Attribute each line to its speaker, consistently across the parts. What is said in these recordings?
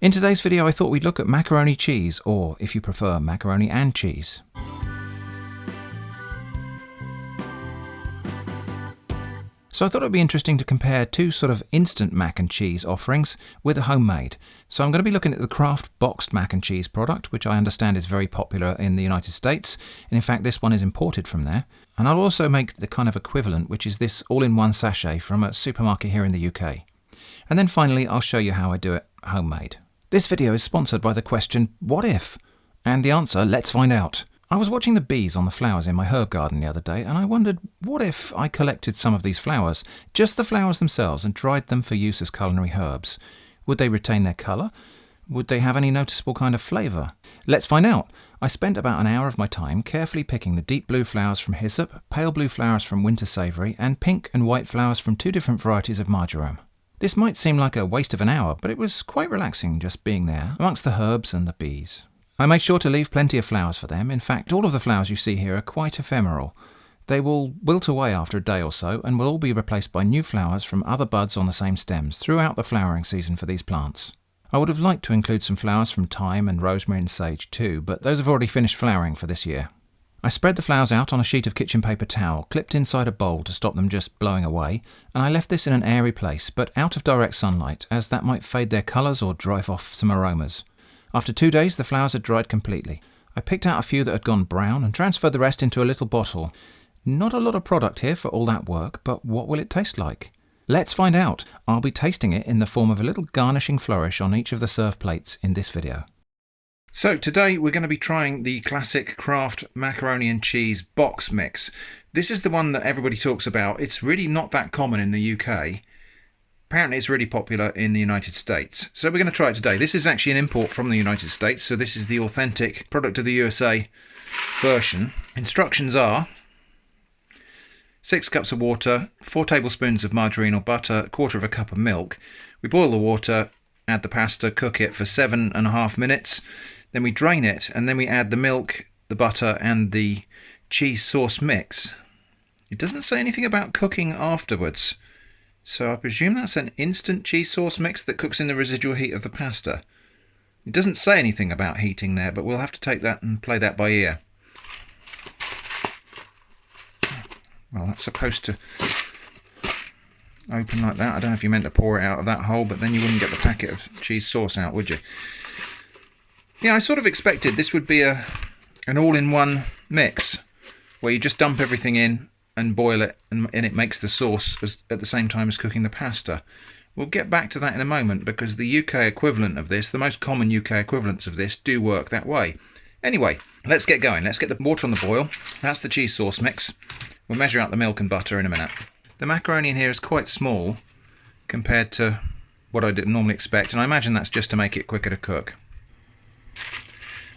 Speaker 1: In today's video I thought we'd look at macaroni cheese, or if you prefer, macaroni and cheese. So I thought it would be interesting to compare two sort of instant mac and cheese offerings with a homemade. So I'm going to be looking at the Kraft boxed mac and cheese product, which I understand is very popular in the United States, and in fact this one is imported from there. And I'll also make the kind of equivalent, which is this all-in-one sachet from a supermarket here in the UK. And then finally I'll show you how I do it homemade. This video is sponsored by the question, what if? And the answer, let's find out. I was watching the bees on the flowers in my herb garden the other day, and I wondered, what if I collected some of these flowers, just the flowers themselves, and dried them for use as culinary herbs? Would they retain their colour? Would they have any noticeable kind of flavour? Let's find out. I spent about an hour of my time carefully picking the deep blue flowers from hyssop, pale blue flowers from winter savoury, and pink and white flowers from two different varieties of marjoram. This might seem like a waste of an hour, but it was quite relaxing just being there, amongst the herbs and the bees. I made sure to leave plenty of flowers for them. In fact, all of the flowers you see here are quite ephemeral. They will wilt away after a day or so and will all be replaced by new flowers from other buds on the same stems throughout the flowering season for these plants. I would have liked to include some flowers from thyme and rosemary and sage too, but those have already finished flowering for this year. I spread the flowers out on a sheet of kitchen paper towel, clipped inside a bowl to stop them just blowing away, and I left this in an airy place, but out of direct sunlight, as that might fade their colours or drive off some aromas. After 2 days, the flowers had dried completely. I picked out a few that had gone brown and transferred the rest into a little bottle. Not a lot of product here for all that work, but what will it taste like? Let's find out. I'll be tasting it in the form of a little garnishing flourish on each of the serve plates in this video. So today we're going to be trying the classic Kraft macaroni and cheese box mix. This is the one that everybody talks about. It's really not that common in the UK. Apparently it's really popular in the United States. So we're going to try it today. This is actually an import from the United States, so this is the authentic product of the USA version. Instructions are 6 cups of water, 4 tablespoons of margarine or butter, 1/4 cup of milk. We boil the water, add the pasta, cook it for 7.5 minutes. Then we drain it, and then we add the milk, the butter and the cheese sauce mix. It doesn't say anything about cooking afterwards. So I presume that's an instant cheese sauce mix that cooks in the residual heat of the pasta. It doesn't say anything about heating there, but we'll have to take that and play that by ear. Well, that's supposed to open like that. I don't know if you meant to pour it out of that hole, but then you wouldn't get the packet of cheese sauce out, would you? Yeah, I sort of expected this would be an all-in-one mix, where you just dump everything in and boil it, and it makes the sauce at the same time as cooking the pasta. We'll get back to that in a moment, because the UK equivalent of this, the most common UK equivalents of this, do work that way. Anyway, let's get going. Let's get the water on the boil. That's the cheese sauce mix. We'll measure out the milk and butter in a minute. The macaroni in here is quite small compared to what I did normally expect, and I imagine that's just to make it quicker to cook.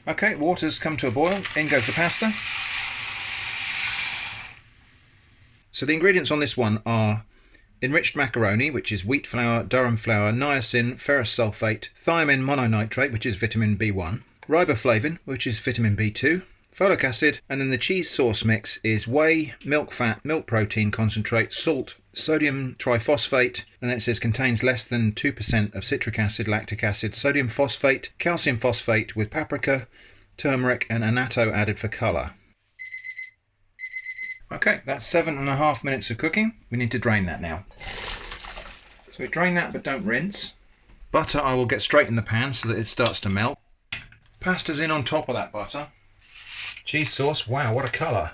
Speaker 1: Okay, water's come to a boil. In goes the pasta. So the ingredients on this one are enriched macaroni, which is wheat flour, durum flour, niacin, ferrous sulfate, thiamine mononitrate, which is vitamin B1, riboflavin, which is vitamin B2, folic acid, and then the cheese sauce mix is whey, milk fat, milk protein concentrate, salt, sodium triphosphate, and then it says contains less than 2% of citric acid, lactic acid, sodium phosphate, calcium phosphate with paprika, turmeric, and annatto added for colour. Okay, that's 7.5 minutes of cooking. We need to drain that now. So we drain that, but don't rinse. Butter I will get straight in the pan so that it starts to melt. Pasta's in on top of that butter. Cheese sauce, wow, what a colour.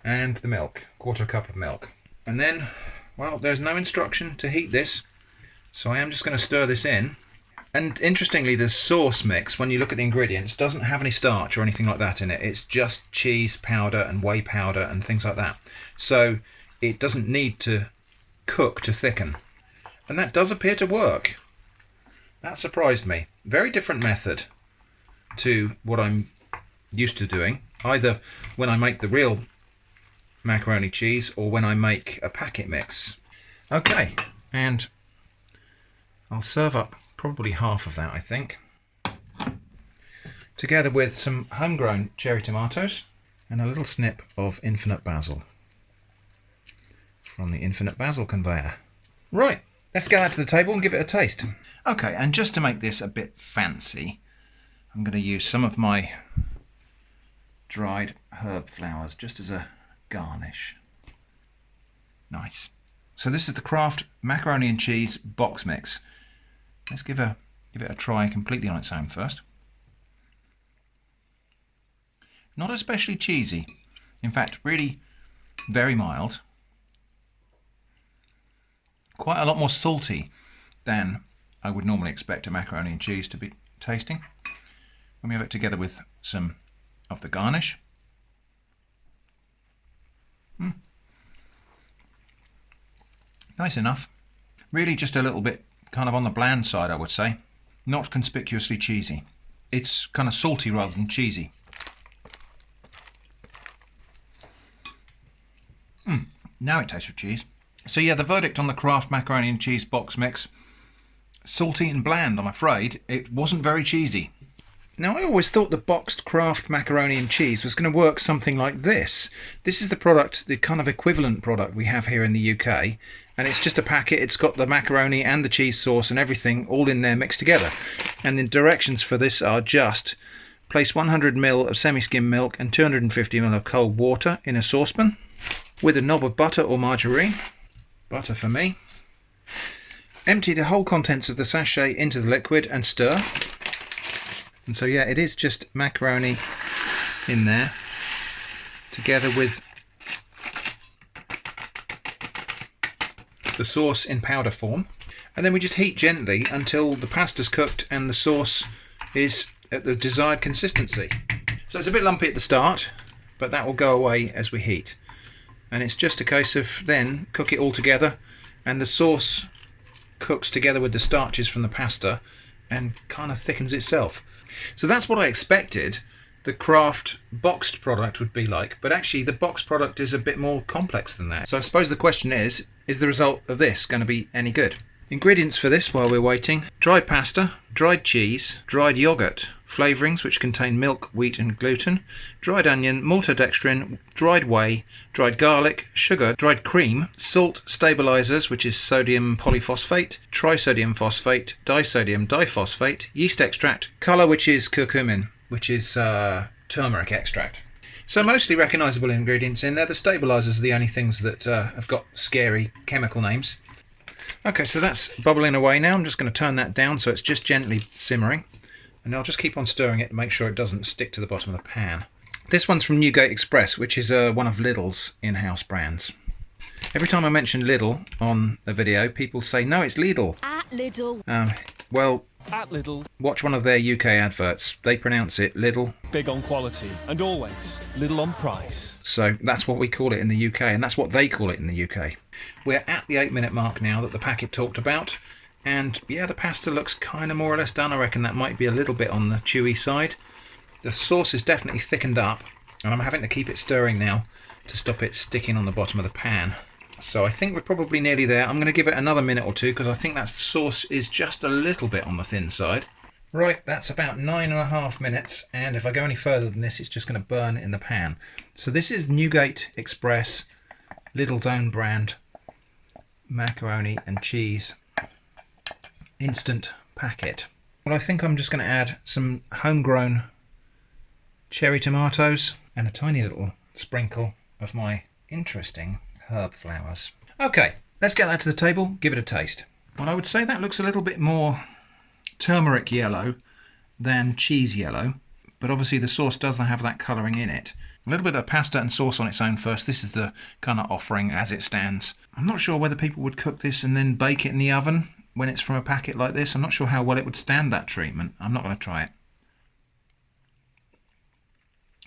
Speaker 1: And the milk, 1/4 cup of milk. And then, well, there's no instruction to heat this, so I am just going to stir this in. And interestingly, the sauce mix, when you look at the ingredients, doesn't have any starch or anything like that in it. It's just cheese powder and whey powder and things like that. So it doesn't need to cook to thicken. And that does appear to work. That surprised me. Very different method to what I'm used to doing, either when I make the real macaroni cheese or when I make a packet mix. Okay, and I'll serve up probably half of that, I think, together with some homegrown cherry tomatoes and a little snip of infinite basil from the infinite basil conveyor. Right, let's get that to the table and give it a taste. Okay, and just to make this a bit fancy, I'm going to use some of my dried herb flowers just as a garnish. Nice. So this is the Kraft macaroni and cheese box mix. Let's give it a try completely on its own first. Not especially cheesy. In fact, really very mild. Quite a lot more salty than I would normally expect a macaroni and cheese to be tasting. When we have it together with some of the garnish. Nice enough. Really just a little bit kind of on the bland side, I would say. Not conspicuously cheesy. It's kind of salty rather than cheesy. Now it tastes of cheese. So yeah, the verdict on the Kraft macaroni and cheese box mix, salty and bland, I'm afraid. It wasn't very cheesy. Now I always thought the boxed Kraft macaroni and cheese was going to work something like this. This is the product, the kind of equivalent product we have here in the UK, and it's just a packet. It's got the macaroni and the cheese sauce and everything all in there mixed together. And the directions for this are just place 100 ml of semi-skim milk and 250 ml of cold water in a saucepan with a knob of butter or margarine. Butter for me. Empty the whole contents of the sachet into the liquid and stir. And so yeah, it is just macaroni in there together with the sauce in powder form. And then we just heat gently until the pasta's cooked and the sauce is at the desired consistency. So it's a bit lumpy at the start, but that will go away as we heat. And it's just a case of then cook it all together, and the sauce cooks together with the starches from the pasta and kind of thickens itself. So that's what I expected the Kraft boxed product would be like, but actually the boxed product is a bit more complex than that. So I suppose the question is the result of this going to be any good? Ingredients for this while we're waiting: dried pasta, dried cheese, dried yogurt, flavourings which contain milk, wheat and gluten, dried onion, maltodextrin, dried whey, dried garlic, sugar, dried cream, salt, stabilisers which is sodium polyphosphate, trisodium phosphate, disodium diphosphate, yeast extract, colour which is curcumin, which is turmeric extract. So mostly recognisable ingredients in there. The stabilisers are the only things that have got scary chemical names. Okay, so that's bubbling away now. I'm just going to turn that down so it's just gently simmering. And I'll just keep on stirring it to make sure it doesn't stick to the bottom of the pan. This one's from Newgate Express, which is one of Lidl's in-house brands. Every time I mention Lidl on a video, people say, no, it's Lidl.
Speaker 2: At Lidl.
Speaker 1: Well,
Speaker 3: At Lidl,
Speaker 1: watch one of their UK adverts. They pronounce it Lidl.
Speaker 3: big on quality and always Lidl on price.
Speaker 1: So that's what we call it in the UK, and that's what they call it in the UK. We're at the 8-minute mark now that the packet talked about. And yeah, the pasta looks kind of more or less done. I reckon that might be a little bit on the chewy side. The sauce is definitely thickened up, and I'm having to keep it stirring now to stop it sticking on the bottom of the pan. So I think we're probably nearly there. I'm going to give it another minute or two because I think that sauce is just a little bit on the thin side. Right, that's about 9.5 minutes, and if I go any further than this, it's just going to burn in the pan. So this is Newgate Express, Lidl's own brand, macaroni and cheese instant packet. Well, I think I'm just going to add some homegrown cherry tomatoes and a tiny little sprinkle of my interesting herb flowers. Okay, let's get that to the table, give it a taste. Well, I would say that looks a little bit more turmeric yellow than cheese yellow, but obviously the sauce doesn't have that colouring in it. A little bit of pasta and sauce on its own first. This is the kind of offering as it stands. I'm not sure whether people would cook this and then bake it in the oven when it's from a packet like this. I'm not sure how well it would stand that treatment. I'm not going to try it.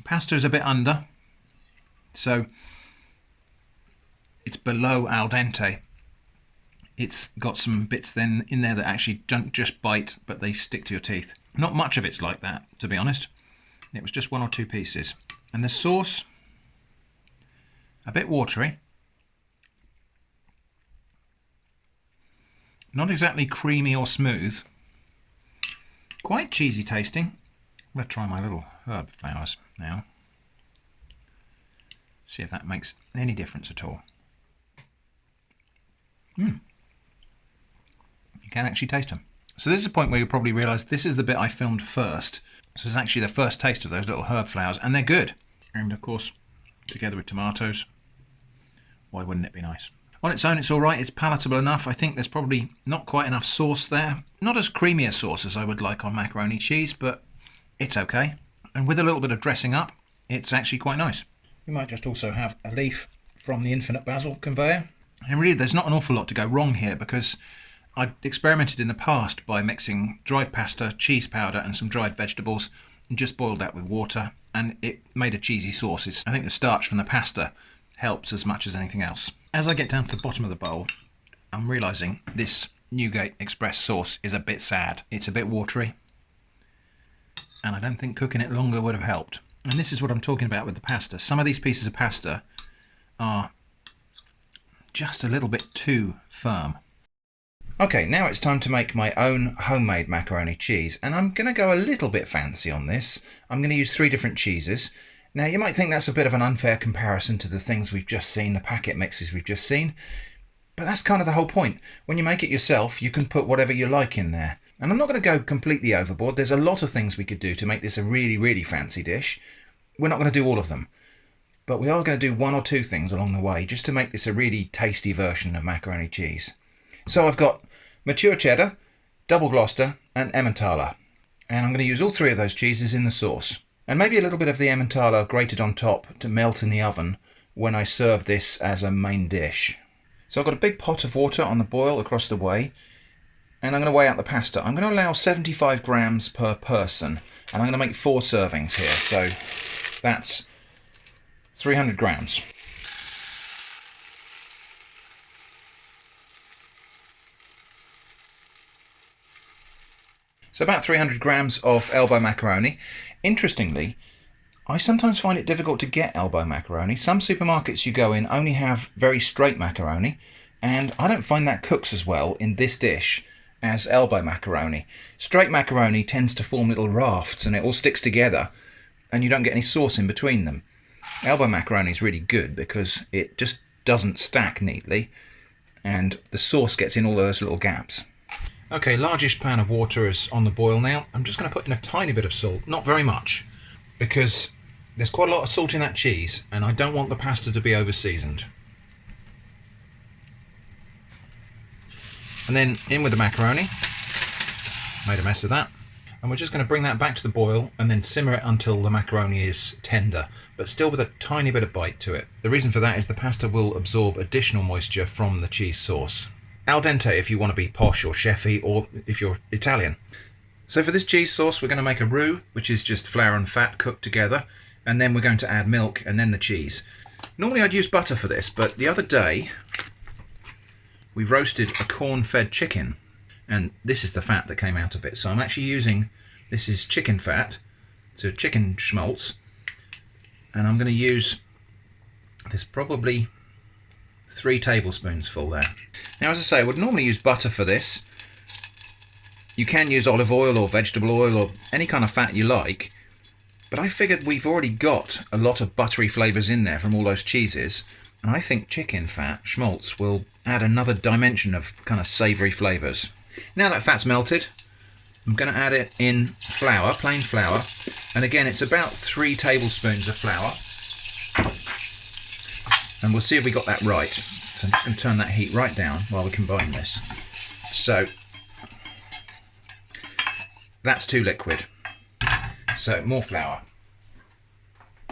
Speaker 1: Pasta is a bit under, so it's below al dente. It's got some bits then in there that actually don't just bite, but they stick to your teeth. Not much of it's like that, to be honest. It was just 1 or 2 pieces. And the sauce, a bit watery. Not exactly creamy or smooth. Quite cheesy tasting. I'm going to try my little herb flowers now. See if that makes any difference at all. You can actually taste them. So this is a point where you'll probably realise this is the bit I filmed first. So it's actually the first taste of those little herb flowers, and they're good. And of course, together with tomatoes, why wouldn't it be nice? On its own, it's all right. It's palatable enough. I think there's probably not quite enough sauce there. Not as creamy a sauce as I would like on macaroni cheese, but it's okay. And with a little bit of dressing up, it's actually quite nice. We might just also have a leaf from the infinite basil conveyor. And really, there's not an awful lot to go wrong here because I experimented in the past by mixing dried pasta, cheese powder and some dried vegetables and just boiled that with water, and it made a cheesy sauce. I think the starch from the pasta helps as much as anything else. As I get down to the bottom of the bowl, I'm realising this Newgate Express sauce is a bit sad. It's a bit watery, and I don't think cooking it longer would have helped. And this is what I'm talking about with the pasta. Some of these pieces of pasta are just a little bit too firm. Okay, now it's time to make my own homemade macaroni cheese, and I'm going to go a little bit fancy on this. I'm going to use 3 different cheeses. Now you might think that's a bit of an unfair comparison to the things we've just seen, the packet mixes we've just seen, but that's kind of the whole point. When you make it yourself, you can put whatever you like in there. And I'm not going to go completely overboard. There's a lot of things we could do to make this a really, really fancy dish. We're not going to do all of them, but we are going to do 1 or 2 things along the way just to make this a really tasty version of macaroni cheese. So I've got mature cheddar, double Gloucester and Emmentaler, and I'm going to use all 3 of those cheeses in the sauce, and maybe a little bit of the Emmentaler grated on top to melt in the oven when I serve this as a main dish. So I've got a big pot of water on the boil across the way, and I'm going to weigh out the pasta. I'm going to allow 75 grams per person, and I'm going to make 4 servings here, so that's 300 grams. So about 300 grams of elbow macaroni. Interestingly, I sometimes find it difficult to get elbow macaroni. Some supermarkets you go in only have very straight macaroni, and I don't find that cooks as well in this dish as elbow macaroni. Straight macaroni tends to form little rafts and it all sticks together and you don't get any sauce in between them. Elbow macaroni is really good because it just doesn't stack neatly and the sauce gets in all those little gaps. Okay, largish pan of water is on the boil now. I'm just going to put in a tiny bit of salt, not very much, because there's quite a lot of salt in that cheese and I don't want the pasta to be over seasoned. And then in with the macaroni. Made a mess of that. And we're just going to bring that back to the boil and then simmer it until the macaroni is tender, but still with a tiny bit of bite to it. The reason for that is the pasta will absorb additional moisture from the cheese sauce. Al dente if you want to be posh or chefy, or if you're Italian. So for this cheese sauce we're going to make a roux, which is just flour and fat cooked together, and then we're going to add milk and then the cheese. Normally I'd use butter for this, but the other day we roasted a corn-fed chicken, and this is the fat that came out of it. So I'm actually using, this is chicken fat, so chicken schmaltz, and I'm going to use, there's probably 3 tablespoons full there. Now as I say, I would normally use butter for this. You can use olive oil or vegetable oil or any kind of fat you like, but I figured we've already got a lot of buttery flavours in there from all those cheeses, and I think chicken fat, schmaltz, will add another dimension of kind of savoury flavours. Now that fat's melted, I'm going to add it in flour, plain flour, and again it's about 3 tablespoons of flour, and we'll see if we got that right. So I'm just going to turn that heat right down while we combine this. So that's too liquid, so more flour.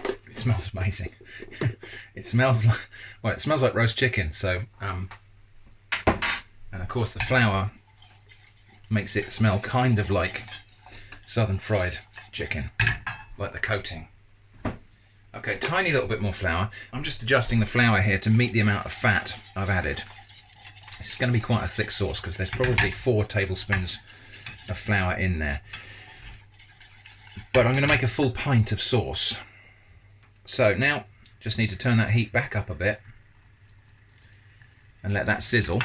Speaker 1: It smells amazing. It smells like, well, it smells like roast chicken. So and of course the flour makes it smell kind of like southern fried chicken, like the coating. Okay, tiny little bit more flour. I'm just adjusting the flour here to meet the amount of fat I've added. This is going to be quite a thick sauce because there's probably 4 tablespoons of flour in there. But I'm going to make a full pint of sauce. So now, just need to turn that heat back up a bit and let that sizzle.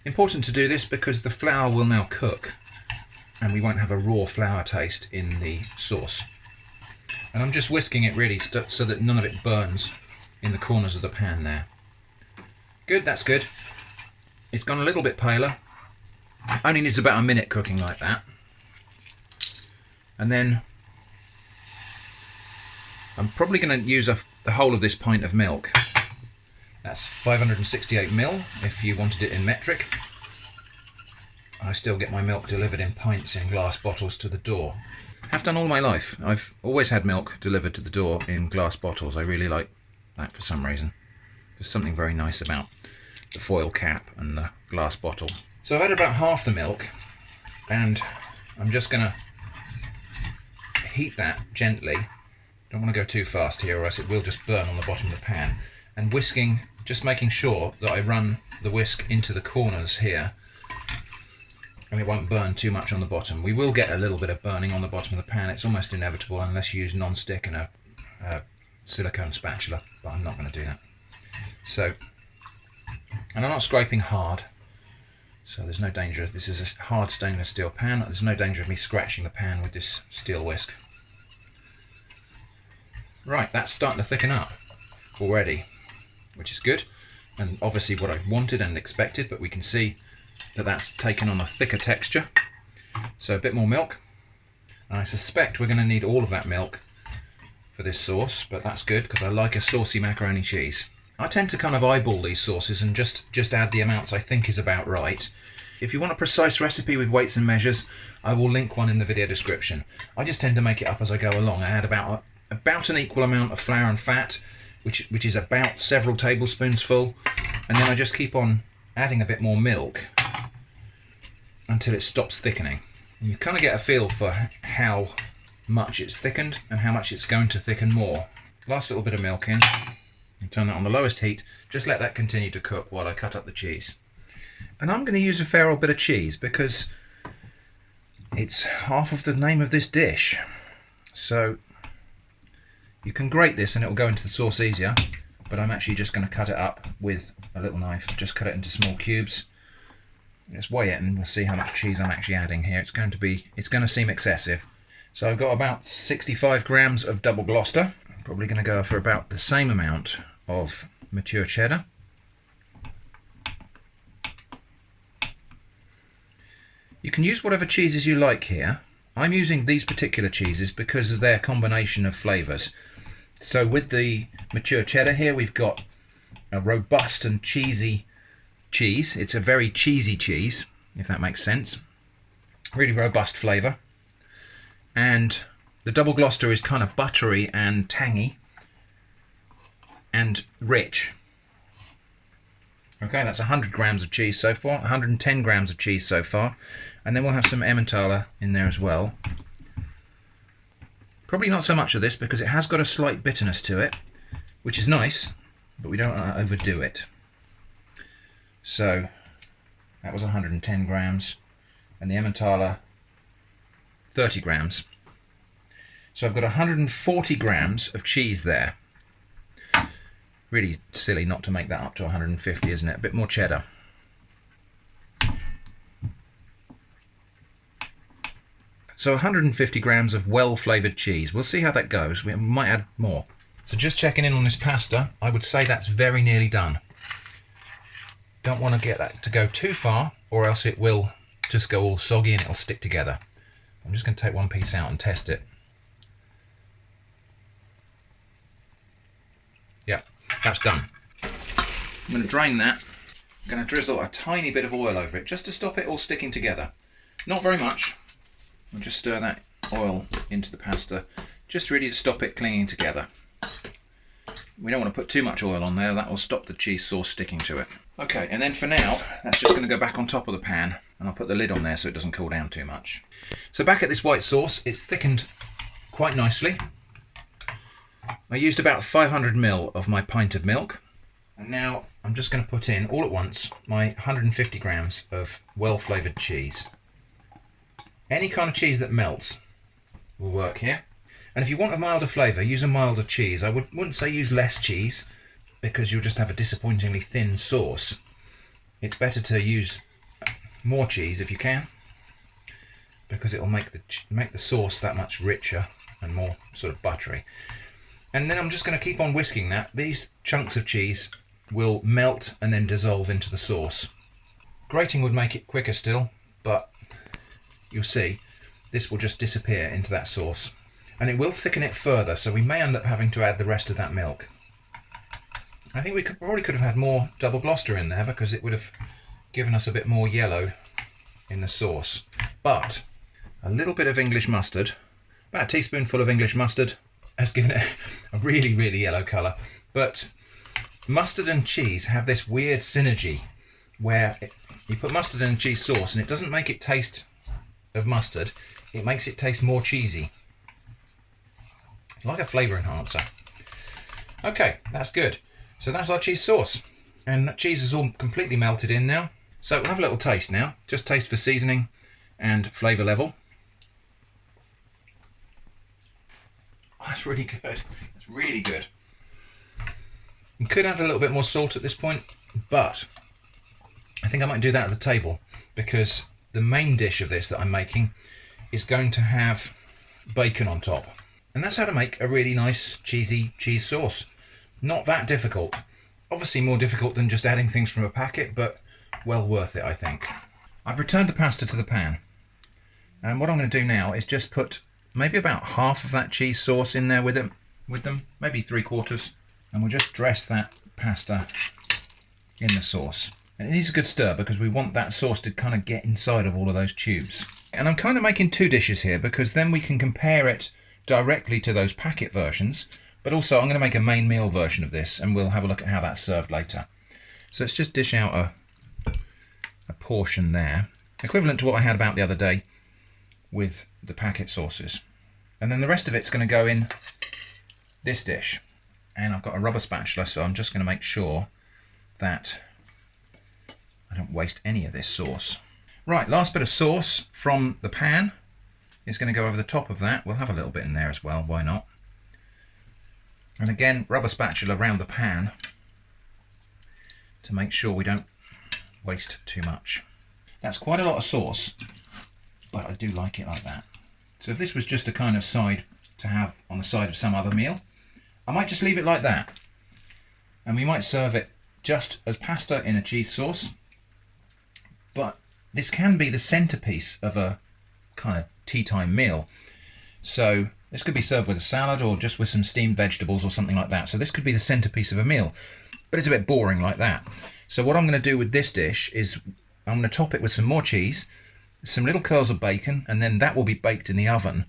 Speaker 1: Important to do this because the flour will now cook and we won't have a raw flour taste in the sauce. And I'm just whisking it really so that none of it burns in the corners of the pan there. Good, that's good. It's gone a little bit paler. Only needs about a minute cooking like that. And then I'm probably going to use the whole of this pint of milk. That's 568 ml if you wanted it in metric. I still get my milk delivered in pints in glass bottles to the door. Have done all my life. I've always had milk delivered to the door in glass bottles. I really like that for some reason. There's something very nice about the foil cap and the glass bottle. So I've added about half the milk, and I'm just going to heat that gently. Don't want to go too fast here or else it will just burn on the bottom of the pan. And whisking, just making sure that I run the whisk into the corners here and it won't burn too much on the bottom. We will get a little bit of burning on the bottom of the pan. It's almost inevitable unless you use non-stick and a silicone spatula, but I'm not going to do that. So, and I'm not scraping hard, so there's no danger. This is a hard stainless steel pan. There's no danger of me scratching the pan with this steel whisk. Right, that's starting to thicken up already, which is good, and obviously what I wanted and expected, but we can see that that's taken on a thicker texture. So a bit more milk, and I suspect we're going to need all of that milk for this sauce, but that's good because I like a saucy macaroni cheese. I tend to kind of eyeball these sauces and just add the amounts I think is about right. If you want a precise recipe with weights and measures, I will link one in the video description. I just tend to make it up as I go along. I add about an equal amount of flour and fat, which is about several tablespoons full, and then I just keep on adding a bit more milk until it stops thickening. And you kind of get a feel for how much it's thickened and how much it's going to thicken more. Last little bit of milk in, and turn that on the lowest heat. Just let that continue to cook while I cut up the cheese. And I'm going to use a fair old bit of cheese because it's half of the name of this dish. So you can grate this and it will go into the sauce easier, but I'm actually just going to cut it up with a little knife. Just cut it into small cubes. Let's weigh it and we'll see how much cheese I'm actually adding here. It's going to seem excessive. So I've got about 65 grams of double Gloucester. I'm probably going to go for about the same amount of mature cheddar. You can use whatever cheeses you like here. I'm using these particular cheeses because of their combination of flavours. So with the mature cheddar here, we've got a robust and cheesy cheese. It's a very cheesy cheese, if that makes sense. Really robust flavour. And the double Gloucester is kind of buttery and tangy and rich. Okay, that's 100 grams of cheese so far, 110 grams of cheese so far. And then we'll have some Emmentaler in there as well. Probably not so much of this because it has got a slight bitterness to it, which is nice, but we don't want to overdo it. So that was 110 grams, and the Emmentaler 30 grams. So I've got 140 grams of cheese there. Really silly not to make that up to 150, isn't it? A bit more cheddar. So 150 grams of well-flavoured cheese. We'll see how that goes. We might add more. So just checking in on this pasta, I would say that's very nearly done. Don't want to get that to go too far, or else it will just go all soggy and it'll stick together. I'm just going to take one piece out and test it. Yeah, that's done. I'm going to drain that. I'm going to drizzle a tiny bit of oil over it just to stop it all sticking together. Not very much. I'll just stir that oil into the pasta, just really to stop it clinging together. We don't want to put too much oil on there, that will stop the cheese sauce sticking to it. Okay, and then for now, that's just going to go back on top of the pan, and I'll put the lid on there so it doesn't cool down too much. So back at this white sauce, it's thickened quite nicely. I used about 500 ml of my pint of milk, and now I'm just going to put in, all at once, my 150 grams of well-flavoured cheese. Any kind of cheese that melts will work here. And if you want a milder flavour, use a milder cheese. I wouldn't say use less cheese because you'll just have a disappointingly thin sauce. It's better to use more cheese if you can, because it will make the sauce that much richer and more sort of buttery. And then I'm just going to keep on whisking that. These chunks of cheese will melt and then dissolve into the sauce. Grating would make it quicker still, but you'll see this will just disappear into that sauce. And it will thicken it further, so we may end up having to add the rest of that milk. I think we probably could have had more double Gloucester in there because it would have given us a bit more yellow in the sauce. But a little bit of English mustard, about a teaspoonful of English mustard, has given it a really, really yellow colour. But mustard and cheese have this weird synergy where you put mustard in a cheese sauce and it doesn't make it taste of mustard, it makes it taste more cheesy. Like a flavour enhancer. Okay, that's good. So that's our cheese sauce. And that cheese is all completely melted in now. So we'll have a little taste now. Just taste for seasoning and flavour level. Oh, that's really good. That's really good. You could add a little bit more salt at this point, but I think I might do that at the table because the main dish of this that I'm making is going to have bacon on top. And that's how to make a really nice cheesy cheese sauce. Not that difficult. Obviously more difficult than just adding things from a packet, but well worth it, I think. I've returned the pasta to the pan. And what I'm going to do now is just put maybe about half of that cheese sauce in there with them, maybe 3/4. And we'll just dress that pasta in the sauce. And it needs a good stir because we want that sauce to kind of get inside of all of those tubes. And I'm kind of making two dishes here because then we can compare it directly to those packet versions, but also I'm going to make a main meal version of this and we'll have a look at how that's served later. So let's just dish out a portion there, equivalent to what I had about the other day with the packet sauces. And then the rest of it's going to go in this dish. And I've got a rubber spatula, so I'm just going to make sure that I don't waste any of this sauce. Right, last bit of sauce from the pan is going to go over the top of that. We'll have a little bit in there as well, why not? And again, rubber spatula around the pan to make sure we don't waste too much. That's quite a lot of sauce, but I do like it like that. So if this was just a kind of side to have on the side of some other meal, I might just leave it like that. And we might serve it just as pasta in a cheese sauce, but this can be the centerpiece of a kind of tea time meal. So this could be served with a salad or just with some steamed vegetables or something like that. So this could be the centerpiece of a meal, but it's a bit boring like that. So what I'm going to do with this dish is I'm going to top it with some more cheese, some little curls of bacon, and then that will be baked in the oven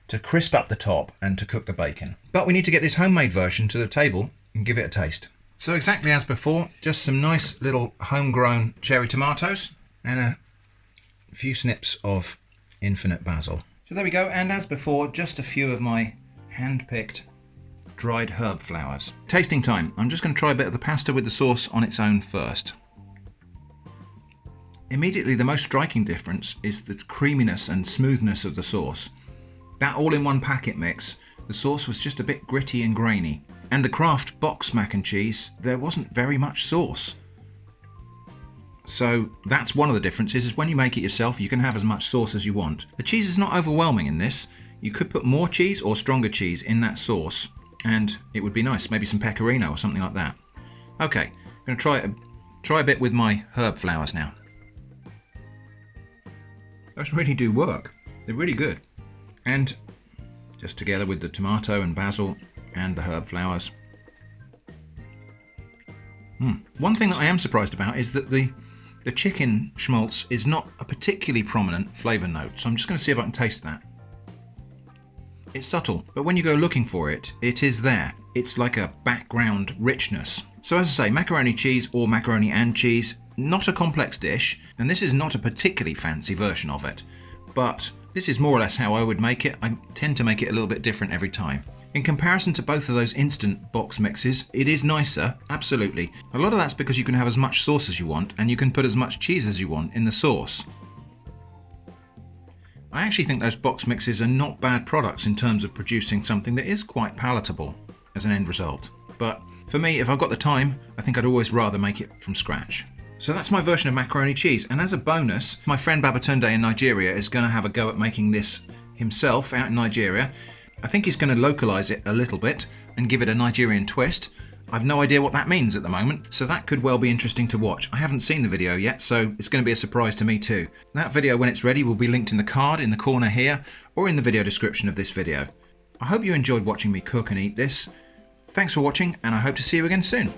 Speaker 1: to crisp up the top and to cook the bacon. But we need to get this homemade version to the table and give it a taste. So exactly as before, just some nice little homegrown cherry tomatoes and a few snips of infinite basil. So there we go, and as before, just a few of my hand-picked dried herb flowers. Tasting time. I'm just going to try a bit of the pasta with the sauce on its own first. Immediately the most striking difference is the creaminess and smoothness of the sauce. That all-in-one packet mix, the sauce was just a bit gritty and grainy. And the Kraft box mac and cheese, there wasn't very much sauce. So that's one of the differences, is when you make it yourself, you can have as much sauce as you want. The cheese is not overwhelming in this. You could put more cheese or stronger cheese in that sauce, and it would be nice. Maybe some pecorino or something like that. Okay, I'm going to try a bit with my herb flowers now. Those really do work. They're really good. And just together with the tomato and basil and the herb flowers. One thing that I am surprised about is that the chicken schmaltz is not a particularly prominent flavour note, so I'm just going to see if I can taste that. It's subtle, but when you go looking for it, it is there. It's like a background richness. So as I say, macaroni cheese or macaroni and cheese, not a complex dish, and this is not a particularly fancy version of it, but this is more or less how I would make it. I tend to make it a little bit different every time. In comparison to both of those instant box mixes, it is nicer, absolutely. A lot of that's because you can have as much sauce as you want, and you can put as much cheese as you want in the sauce. I actually think those box mixes are not bad products in terms of producing something that is quite palatable as an end result. But for me, if I've got the time, I think I'd always rather make it from scratch. So that's my version of macaroni cheese, and as a bonus, my friend Babatunde in Nigeria is going to have a go at making this himself out in Nigeria. I think he's going to localise it a little bit and give it a Nigerian twist. I've no idea what that means at the moment, so that could well be interesting to watch. I haven't seen the video yet, so it's going to be a surprise to me too. That video, when it's ready, will be linked in the card in the corner here, or in the video description of this video. I hope you enjoyed watching me cook and eat this. Thanks for watching, and I hope to see you again soon.